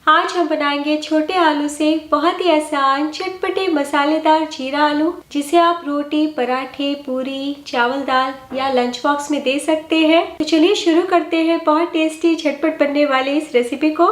आज हम बनाएंगे छोटे आलू से बहुत ही आसान चटपटे मसालेदार जीरा आलू, जिसे आप रोटी, पराठे, पूरी, चावल, दाल या लंच बॉक्स में दे सकते हैं। तो चलिए शुरू करते हैं बहुत टेस्टी झटपट बनने वाले इस रेसिपी को।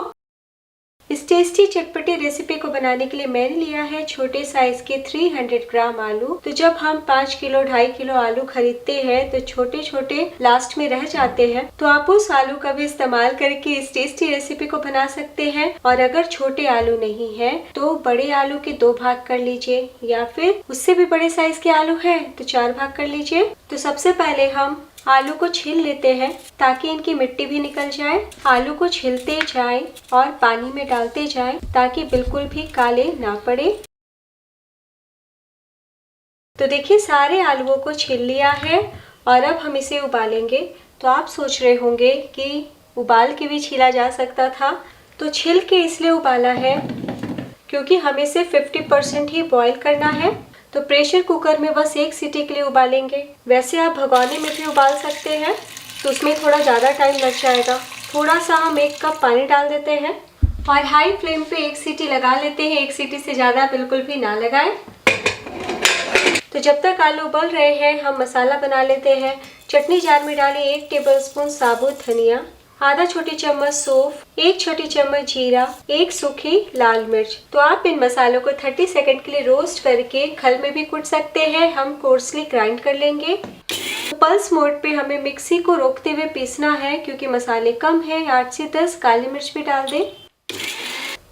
इस टेस्टी चटपटी रेसिपी को बनाने के लिए मैंने लिया है छोटे साइज के 300 ग्राम आलू। तो जब हम 5 किलो 2.5 किलो आलू खरीदते हैं तो छोटे छोटे लास्ट में रह जाते हैं, तो आप उस आलू का भी इस्तेमाल करके इस टेस्टी रेसिपी को बना सकते हैं। और अगर छोटे आलू नहीं है तो बड़े आलू के 2 भाग कर लीजिए, या फिर उससे भी बड़े साइज के आलू है तो 4 भाग कर लीजिए। तो सबसे पहले हम आलू को छील लेते हैं ताकि इनकी मिट्टी भी निकल जाए। आलू को छीलते जाएं और पानी में डालते जाएं ताकि बिल्कुल भी काले ना पड़े। तो देखिए सारे आलूओं को छील लिया है और अब हम इसे उबालेंगे। तो आप सोच रहे होंगे कि उबाल के भी छीला जा सकता था। तो छील के इसलिए उबाला है क्योंकि हमें इसे 50% ही बॉईल करना है। तो प्रेशर कुकर में बस 1 सीटी के लिए उबालेंगे। वैसे आप भगोने में भी उबाल सकते हैं, तो उसमें थोड़ा ज़्यादा टाइम लग जाएगा। थोड़ा सा हम 1 कप पानी डाल देते हैं और हाई फ्लेम पे 1 सीटी लगा लेते हैं। 1 सीटी से ज़्यादा बिल्कुल भी ना लगाएं। तो जब तक आलू उबल रहे हैं हम मसाला बना लेते हैं। चटनी जार में डालें 1 टेबलस्पून साबुत धनिया, आधा छोटी चम्मच सौंफ, 1 छोटी चम्मच जीरा, 1 सूखी लाल मिर्च। तो आप इन मसालों को 30 सेकंड के लिए रोस्ट करके खल में भी कूट सकते हैं। हम कोर्सली ग्राइंड कर लेंगे। तो पल्स मोड पे हमें मिक्सी को रोकते हुए पीसना है क्योंकि मसाले कम है। 8 से 10 काली मिर्च भी डाल दें।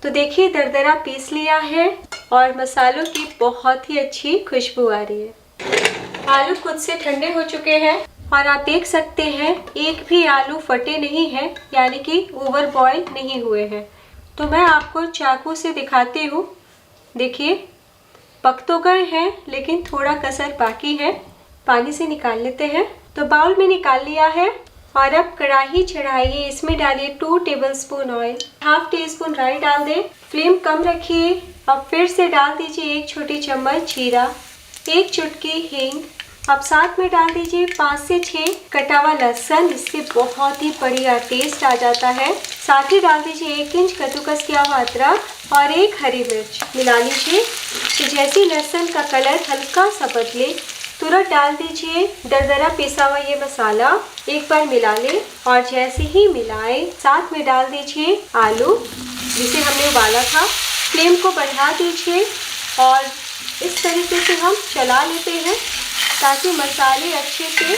तो देखिए दरदरा पीस लिया है और मसालों की बहुत ही अच्छी खुशबू आ रही है। आलू खुद से ठंडे हो चुके हैं और आप देख सकते हैं एक भी आलू फटे नहीं है, यानी कि ओवर बॉयल नहीं हुए हैं। तो मैं आपको चाकू से दिखाती हूँ। देखिए पक तो गए हैं लेकिन थोड़ा कसर बाकी है। पानी से निकाल लेते हैं। तो बाउल में निकाल लिया है और अब कढ़ाई चढ़ाइए। इसमें डालिए 2 tablespoon oil, half tea spoon राई डाल दें। फ्लेम कम रखिए। अब फिर से डाल दीजिए 1 छोटी चम्मच जीरा, 1 चुटकी हींग। अब साथ में डाल दीजिए 5 से 6 कटा हुआ लहसुन, इससे बहुत ही बढ़िया टेस्ट आ जाता है। साथ ही डाल दीजिए 1 इंच कद्दूकस किया हुआ अदरक और 1 हरी मिर्च। मिला लीजिए। तो जैसे लहसुन का कलर हल्का सा बदले तुरंत डाल दीजिए दरदरा पिसा हुआ ये मसाला। एक बार मिला लें और जैसे ही मिलाएं साथ में डाल दीजिए आलू जिसे हमने उबाला था। फ्लेम को बढ़ा दीजिए और इस तरीके से हम चला लेते हैं ताकि मसाले अच्छे से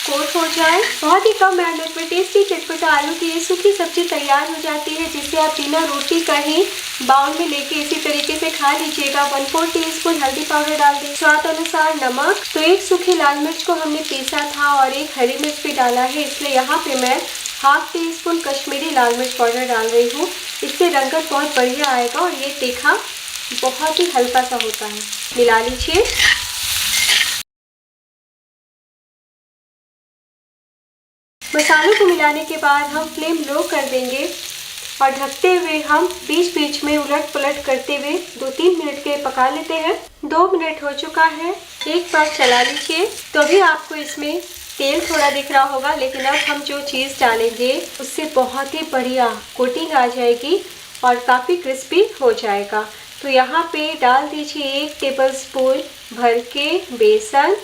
कोट हो जाए। बहुत ही कम मेहनत में टेस्टी चटपटा आलू की ये सूखी सब्जी तैयार हो जाती है, जिसे आप बिना रोटी का ही बाउल में लेके इसी तरीके से खा लीजिएगा। 1/4 टीस्पून हल्दी पाउडर डाल दें, स्वाद अनुसार नमक। तो 1 सूखी लाल मिर्च को हमने पीसा था और 1 हरी मिर्च भी डाला है, इसलिए यहाँ पे मैं हाफ टी स्पून कश्मीरी लाल मिर्च पाउडर डाल रही हूँ। इससे रंगत बहुत बढ़िया आएगा और ये तीखा बहुत ही हल्का सा होता है। मिला लीजिए। मसालों को मिलाने के बाद हम फ्लेम लो कर देंगे और ढकते हुए हम बीच बीच में उलट पलट करते हुए 2-3 मिनट के पका लेते हैं। 2 मिनट हो चुका है। एक बार चला लीजिए। तो अभी आपको इसमें तेल थोड़ा दिख रहा होगा, लेकिन अब हम जो चीज़ डालेंगे उससे बहुत ही बढ़िया कोटिंग आ जाएगी और काफ़ी क्रिस्पी हो जाएगा। तो यहाँ पे डाल दीजिए 1 टेबलस्पून भर के बेसन।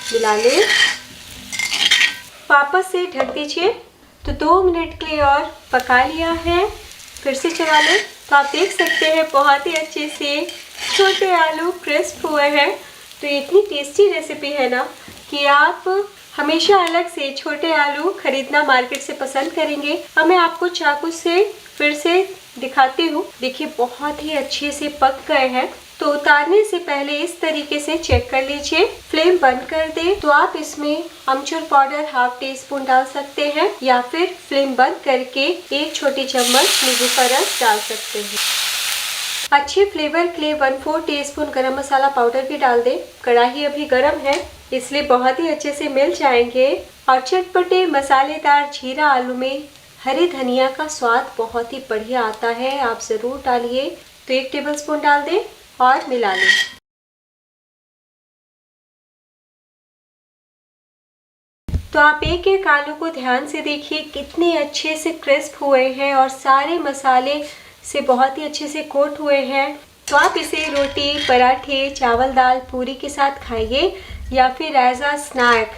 मिला लें। वापस से ढक दीजिए। तो 2 मिनट के लिए और पका लिया है। फिर से चला लें। तो आप देख सकते हैं बहुत ही अच्छे से छोटे आलू क्रिस्प हुए हैं। तो ये इतनी टेस्टी रेसिपी है ना कि आप हमेशा अलग से छोटे आलू खरीदना मार्केट से पसंद करेंगे। अब मैं आपको चाकू से फिर से दिखाती हूँ। देखिए बहुत ही अच्छे से पक गए हैं। तो उतारने से पहले इस तरीके से चेक कर लीजिए। फ्लेम बंद कर दें। तो आप इसमें अमचूर पाउडर हाफ टी स्पून डाल सकते हैं या फिर फ्लेम बंद करके 1 छोटी चम्मच नींबू का रस डाल सकते हैं। अच्छे फ्लेवर के लिए 1/4 टीस्पून गरम मसाला पाउडर भी डाल दें। कढ़ाई अभी गर्म है इसलिए बहुत ही अच्छे से मिल जाएंगे। और चटपटे मसालेदार जीरा आलू में हरी धनिया का स्वाद बहुत ही बढ़िया आता है, आप ज़रूर डालिए। तो 1 टेबलस्पून डाल दें और मिला लें। तो आप एक एक आलू को ध्यान से देखिए कितने अच्छे से क्रिस्प हुए हैं और सारे मसाले से बहुत ही अच्छे से कोट हुए हैं। तो आप इसे रोटी, पराठे, चावल, दाल, पूरी के साथ खाइए या फिर एज अ स्नैक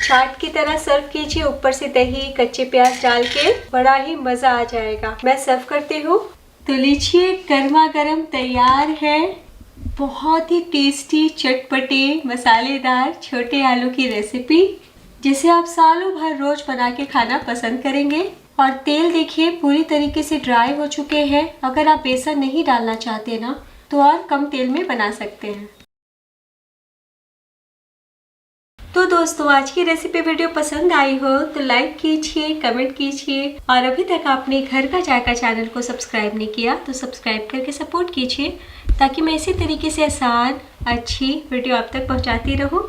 चाट की तरह सर्व कीजिए। ऊपर से दही, कच्चे प्याज डाल के बड़ा ही मज़ा आ जाएगा। मैं सर्व करती हूँ। तो लीजिए, गर्मा गर्म तैयार है बहुत ही टेस्टी, चटपटे, मसालेदार छोटे आलू की रेसिपी, जिसे आप सालों भर रोज बना के खाना पसंद करेंगे। और तेल देखिए पूरी तरीके से ड्राई हो चुके हैं। अगर आप बेसन नहीं डालना चाहते ना तो और कम तेल में बना सकते हैं। तो दोस्तों, आज की रेसिपी वीडियो पसंद आई हो तो लाइक कीजिए, कमेंट कीजिए और अभी तक आपने घर का जायका चैनल को सब्सक्राइब नहीं किया तो सब्सक्राइब करके सपोर्ट कीजिए, ताकि मैं इसी तरीके से आसान अच्छी वीडियो आप तक पहुंचाती रहूं।